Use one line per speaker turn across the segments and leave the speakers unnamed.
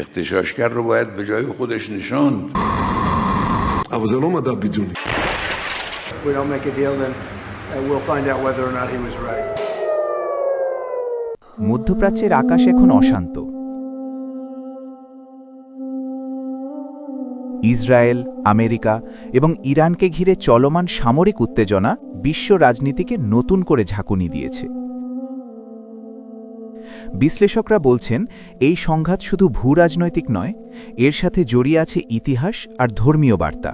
اغتشاشگر رو باید به جای خودش نشاند.
אבל זה לא מדע בדיוני.
If we don't make a deal, then we'll find out whether or not he was right.
মধ্যপ্রাচ্যের আকাশ এখন অশান্ত। Israel, America এবং ইরানকে ঘিরে চলমান সামরিক উত্তেজনা বিশ্ব রাজনীতিকে নতুন করে ঝাঁকুনি দিয়েছে। বিশ্লেষকরা বলছেন, এই সংঘাত শুধু ভূরাজনৈতিক নয়, এর সাথে জড়িয়ে আছে ইতিহাস আর ধর্মীয় বার্তা।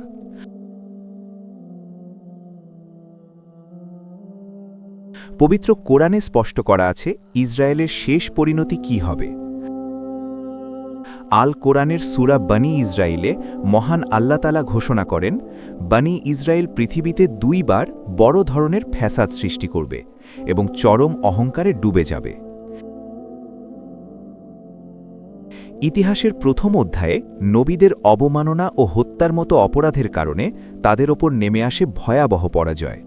পবিত্র কোরআনে স্পষ্ট করা আছে ইসরায়েলের শেষ পরিণতি কি হবে। আল কোরআনের সূরা বনী ইসরায়েলে মহান আল্লাহ তাআলা ঘোষণা করেন, বনী ইসরায়েল পৃথিবীতে 2 বার বড় ধরনের ফ্যাসাদ সৃষ্টি করবে এবং চরম অহংকারে ডুবে যাবে। ইতিহাসের প্রথম অধ্যায়ে নবীদের অবমাননা ও হত্যার মতো অপরাধের কারণে তাদের ওপর নেমে আসে ভয়াবহ পরাজয়।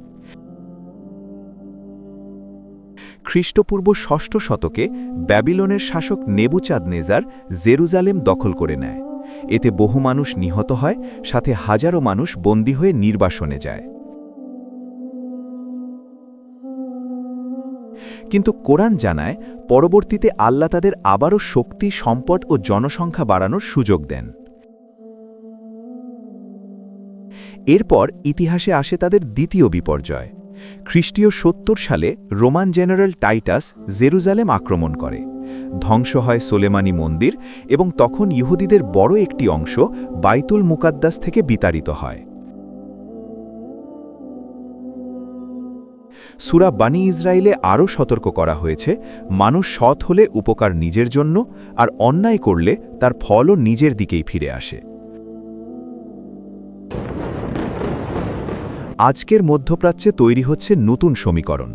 খ্রিস্টপূর্ব 6ষ্ঠ শতকে ব্যাবিলনের শাসক নেবুচাদনেজার জেরুজালেম দখল করে নেয়। এতে বহু মানুষ নিহত হয়, সাথে হাজারো মানুষ বন্দী হয়ে নির্বাসনে যায়। কিন্তু কোরআন জানায়, পরবর্তীতে আল্লাহ তাদের আবারও শক্তি, সম্পদ ও জনসংখ্যা বাড়ানোর সুযোগ দেন। এরপর ইতিহাসে আসে তাদের দ্বিতীয় বিপর্যয়। খ্রিস্টীয় 70 সালে রোমান জেনারেল টাইটাস জেরুজালেম আক্রমণ করে। ধ্বংস হয় সোলেমানি মন্দির এবং তখন ইহুদিদের বড় একটি অংশ বাইতুল মুকাদ্দাস থেকে বিতাড়িত হয়। সূরা বনী ইসরায়েলে আরও সতর্ক করা হয়েছে, মানুষ সৎ হলে উপকার নিজের জন্য, আর অন্যায় করলে তার ফলও নিজের দিকেই ফিরে আসে। আজকের মধ্যপ্রাচ্যে তৈরি হচ্ছে নতুন সমীকরণ।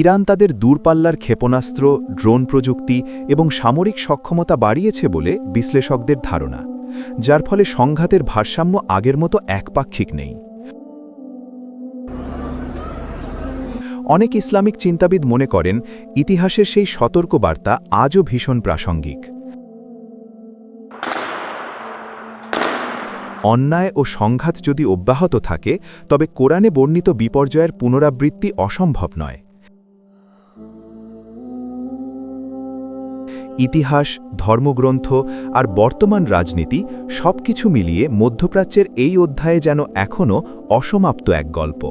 ইরান তাদের দূরপাল্লার ক্ষেপণাস্ত্র, ড্রোন প্রযুক্তি এবং সামরিক সক্ষমতা বাড়িয়েছে বলে বিশ্লেষকদের ধারণা, যার ফলে সংঘাতের ভারসাম্য আগের মতো একপাক্ষিক নেই। অনেক ইসলামিক চিন্তাবিদ মনে করেন, ইতিহাসের সেই সতর্ক বার্তা আজও ভীষণ প্রাসঙ্গিক। অন্যায় ও সংঘাত যদি অব্যাহত থাকে, তবে কোরআনে বর্ণিত বিপর্যয়ের পুনরাবৃত্তি অসম্ভব নয়। ইতিহাস, ধর্মগ্রন্থ আর বর্তমান রাজনীতি সবকিছু মিলিয়ে মধ্যপ্রাচ্যের এই অধ্যায়ে যেন এখনও অসমাপ্ত এক গল্প।